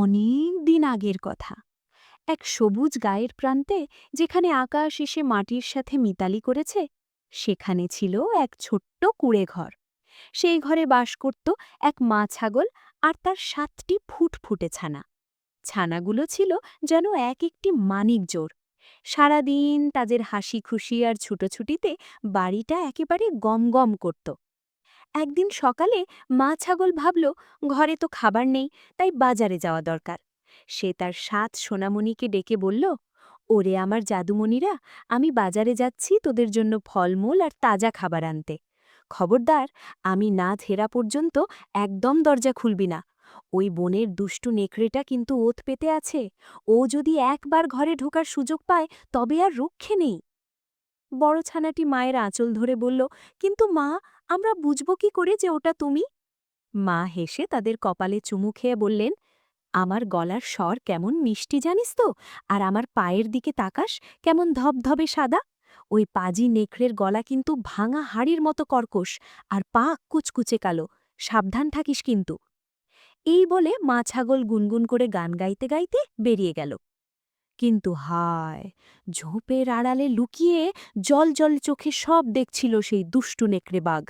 অনেক দিন আগের কথা। এক সবুজ গায়ের প্রান্তে, যেখানে আকাশ এসে মাটির সাথে মিতালি করেছে, সেখানে ছিল এক ছোট্ট কুঁড়ে ঘর। সেই ঘরে বাস করত এক মা ছাগল আর তার ৭টি ফুটফুটে ছানা। ছানাগুলো ছিল যেন এক একটি মানিক জোড়। সারাদিন তাদের হাসি খুশি আর ছুটোছুটিতে বাড়িটা একেবারে গমগম করত। একদিন সকালে মা ছাগল ভাবল, ঘরে তো খাবার নেই, তাই বাজারে যাওয়া দরকার। সে তার ৭ সোনামণিকে ডেকে বলল, ওরে আমার জাদুমণিরা, আমি বাজারে যাচ্ছি তোদের জন্য ফলমূল আর তাজা খাবার আনতে। খবরদার, আমি না ফেরা পর্যন্ত একদম দরজা খুলবি না। ওই বনের দুষ্টু নেকড়েটা কিন্তু ওত পেতে আছে। ও যদি একবার ঘরে ঢোকার সুযোগ পায়, তবে আর রক্ষে নেই। বড় ছানাটি মায়ের আঁচল ধরে বলল, কিন্তু মা, আমরা বুঝব কি করে যে ওটা তুমি? মা হেসে তাদের কপালে চুমু খেয়ে বললেন, আমার গলার স্বর কেমন মিষ্টি জানিস তো? আর আমার পায়ের দিকে তাকাস, কেমন ধবধবে সাদা। ওই পাজি নেকড়ের গলা কিন্তু ভাঙা হাড়ির মতো কর্কশ, আর পা কুচকুচে কালো। সাবধান থাকিস কিন্তু। এই বলে মা ছাগল গুনগুন করে গান গাইতে গাইতে বেরিয়ে গেল। কিন্তু হায়, ঝোপের আড়ালে লুকিয়ে জল চোখে সব দেখছিল সেই দুষ্টু নেকড়ে বাঘ।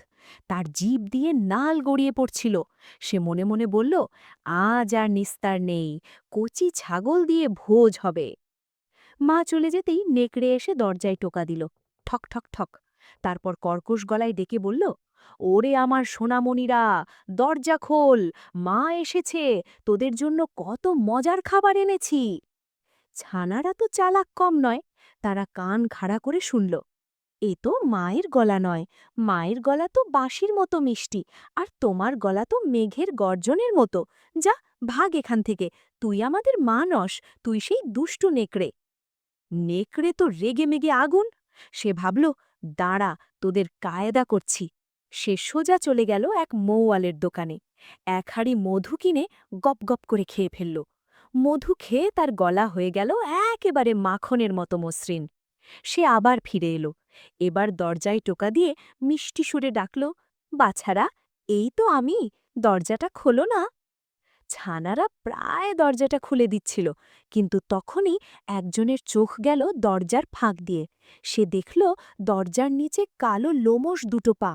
তার জিভ দিয়ে নাল গড়িয়ে পড়ছিল। সে মনে মনে বলল, আজ আর নিস্তার নেই, কচি ছাগল দিয়ে ভোজ হবে। মা চলে যেতেই নেকড়ে এসে দরজায় টোকা দিল, ঠক ঠক ঠক। তারপর কর্কশ গলায় ডেকে বলল, ওরে আমার সোনামণিরা, দরজা খোল, মা এসেছে, তোদের জন্য কত মজার খাবার এনেছি। ছানারা তো চালাক কম নয়। তারা কান খাড়া করে শুনল। এ তো মায়ের গলা নয়, মায়ের গলা তো বাঁশির মতো মিষ্টি, আর তোমার গলা তো মেঘের গর্জনের মতো। যা, ভাগ এখান থেকে, তুই আমাদের মা নস, তুই সেই দুষ্টু নেকড়ে। নেকড়ে তো রেগে মেগে আগুন। সে ভাবল, দাঁড়া, তোদের কায়দা করছি। সে সোজা চলে গেল এক মৌয়ালের দোকানে। এক হাঁড়ি মধু কিনে গপ গপ করে খেয়ে ফেলল। মধু খেয়ে তার গলা হয়ে গেল একেবারে মাখনের মতো মসৃণ। সে আবার ফিরে এলো। এবার দরজায় টোকা দিয়ে মিষ্টি সুরে ডাকল, বাছারা, এই তো আমি, দরজাটা খোলো না। ছানারা প্রায় দরজাটা খুলে দিচ্ছিল, কিন্তু তখনই একজনের চোখ গেল দরজার ফাঁক দিয়ে। সে দেখল দরজার নিচে কালো লোমশ দুটো পা।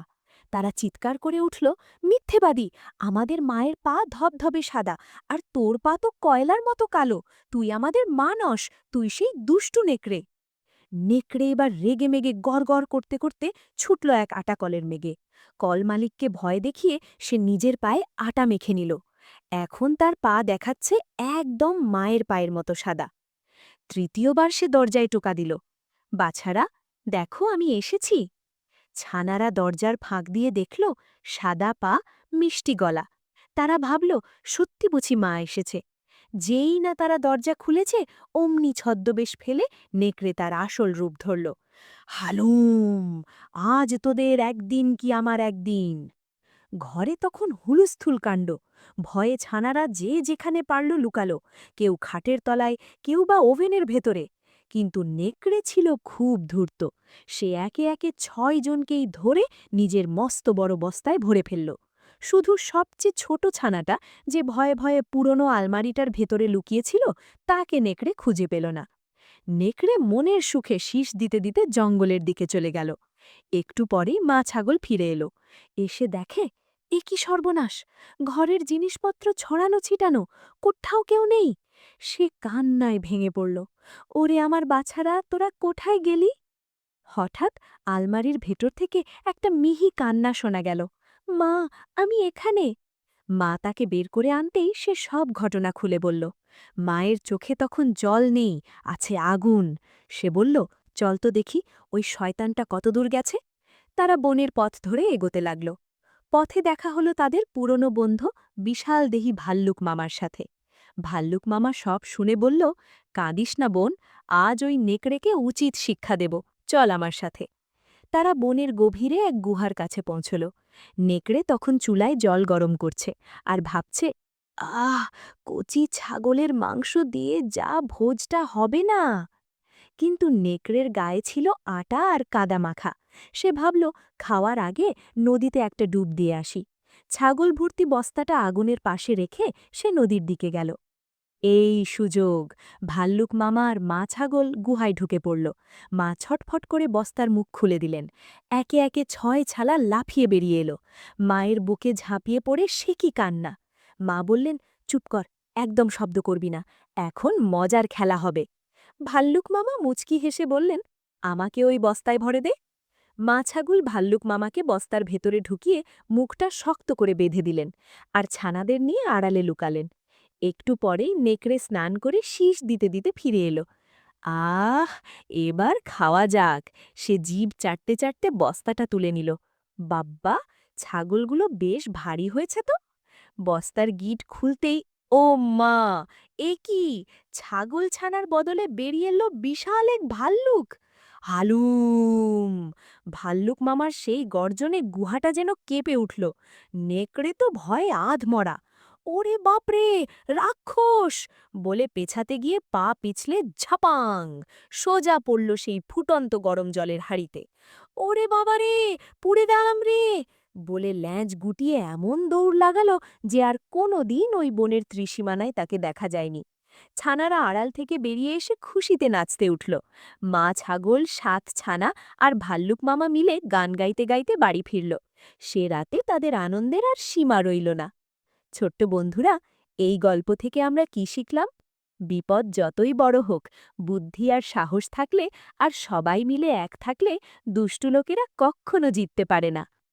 তারা চিৎকার করে উঠল, মিথ্যেবাদী! আমাদের মায়ের পা ধবধবে সাদা, আর তোর পা তো কয়লার মতো কালো। তুই আমাদের মা নস, তুই সেই দুষ্টু নেকড়ে। নেকড়ে এবার রেগে মেগে গড় করতে করতে ছুটল এক আটা কলের মেঘে। কল মালিককে ভয় দেখিয়ে সে নিজের পায়ে আটা মেখে নিল। এখন তার পা দেখাচ্ছে একদম মায়ের পায়ের মতো সাদা। তৃতীয়বার সে দরজায় টোকা দিল, বাছারা, দেখো আমি এসেছি। ছানারা দরজার ফাঁক দিয়ে দেখল সাদা পা, মিষ্টি গলা। তারা ভাবল, সত্যি বুঝি মা এসেছে। যেই না তারা দরজা খুলেছে, অমনি ছদ্মবেশ ফেলে নেকড়ে তার আসল রূপ ধরল। হালুম, আজ তোদের একদিন কি আমার একদিন। ঘরে তখন হুলস্থুল কাণ্ড। ভয়ে ছানারা যে যেখানে পারল লুকালো, কেউ খাটের তলায়, কেউ বা ওভেনের ভেতরে। কিন্তু নেকড়ে ছিল খুব ধূর্ত। সে একে একে ৬ জনকেই ধরে নিজের মস্ত বড় বস্তায় ভরে ফেলল। শুধু সবচেয়ে ছোট ছানাটা, যে ভয়ে ভয়ে পুরনো আলমারিটার ভেতরে লুকিয়েছিল, তাকে নেকড়ে খুঁজে পেল না। নেকড়ে মনের সুখে শীষ দিতে দিতে জঙ্গলের দিকে চলে গেল। একটু পরেই মা ছাগল ফিরে এলো। এসে দেখে, এ কি সর্বনাশ! ঘরের জিনিসপত্র ছড়ানো ছিটানো, কোথাও কেউ নেই। সে কান্নায় ভেঙে পড়ল। ওরে আমার বাছারা, তোরা কোথায় গেলি? হঠাৎ আলমারির ভেতর থেকে একটা মিহি কান্না শোনা গেল, মা, আমি এখানে। মা তাকে বের করে আনতেই সে সব ঘটনা খুলে বলল। মায়ের চোখে তখন জল নেই, আছে আগুন। সে বলল, চল তো দেখি, ওই শয়তানটা কতদূর গেছে। তারা বনের পথ ধরে এগোতে লাগল। পথে দেখা হলো তাদের পুরনো বন্ধু বিশাল দেহী ভাল্লুক মামার সাথে। ভাল্লুক মামা সব শুনে বলল, কাঁদিস না বোন, আজ ওই নেকড়েকে উচিত শিক্ষা দেব, চল আমার সাথে। তারা বনের গভীরে এক গুহার কাছে পৌঁছল। নেকড়ে তখন চুলায় জল গরম করছে আর ভাবছে, আহ, কচি ছাগলের মাংস দিয়ে যা ভোজটা হবে না। কিন্তু নেকড়ের গায়ে ছিল আটা আর কাদা মাখা। সে ভাবল, খাওয়ার আগে নদীতে একটা ডুব দিয়ে আসি। ছাগল ভর্তি বস্তাটা আগুনের পাশে রেখে সে নদীর দিকে গেল। এই সুযোগ! ভাল্লুক মামা আর মা ছাগল গুহায় ঢুকে পড়ল। মা ছটফট করে বস্তার মুখ খুলে দিলেন। একে একে ৬ ছালা লাফিয়ে বেরিয়ে এলো। মায়ের বুকে ঝাঁপিয়ে পড়ে সে কি কান্না! মা বললেন, চুপ কর, একদম শব্দ করবি না, এখন মজার খেলা হবে। ভাল্লুক মামা মুচকি হেসে বললেন, আমাকে ওই বস্তায় ভরে দে। মা ছাগল ভাল্লুক মামাকে বস্তার ভেতরে ঢুকিয়ে মুখটা শক্ত করে বেঁধে দিলেন আর ছানাদের নিয়ে আড়ালে লুকালেন। একটু পরেই নেকড়ে স্নান করে শীষ দিতে দিতে ফিরে এলো। আহ, এবার খাওয়া যাক! সে জিভ চাটতে চাটতে বস্তাটা তুলে নিল। বাব্বা, ছাগলগুলো বেশ ভারী হয়েছে তো। বস্তার গিট খুলতেই, ও মা, এ কি! ছাগল ছানার বদলে বেরিয়ে এলো বিশাল এক ভাল্লুক। হালুম! ভাল্লুক মামার সেই গর্জনে গুহাটা যেন কেঁপে উঠল। নেকড়ে তো ভয়ে আধমরা। ওরে বাপরে, রাক্ষস! বলে পেছাতে গিয়ে পা পিছলে ঝাপাং! সোজা পড়ল সেই ফুটন্ত গরম জলের হাঁড়িতে। ওরে বাবারে, পুড়ে গেলাম রে! বলে ল্যাজ গুটিয়ে এমন দৌড় লাগালো যে আর কোনো দিন ওই বনের ত্রিসীমানায় তাকে দেখা যায়নি। ছানারা আড়াল থেকে বেরিয়ে এসে খুশিতে নাচতে উঠল। মা ছাগল, ৭ ছানা আর ভাল্লুক মামা মিলে গান গাইতে গাইতে বাড়ি ফিরল। সে রাতে তাদের আনন্দের আর সীমা রইল না। ছোট্ট বন্ধুরা, এই গল্প থেকে আমরা কি শিখলাম? বিপদ যতই বড় হোক, বুদ্ধি আর সাহস থাকলে আর সবাই মিলে এক থাকলে দুষ্টু লোকেরা কক্ষনো জিততে পারে না।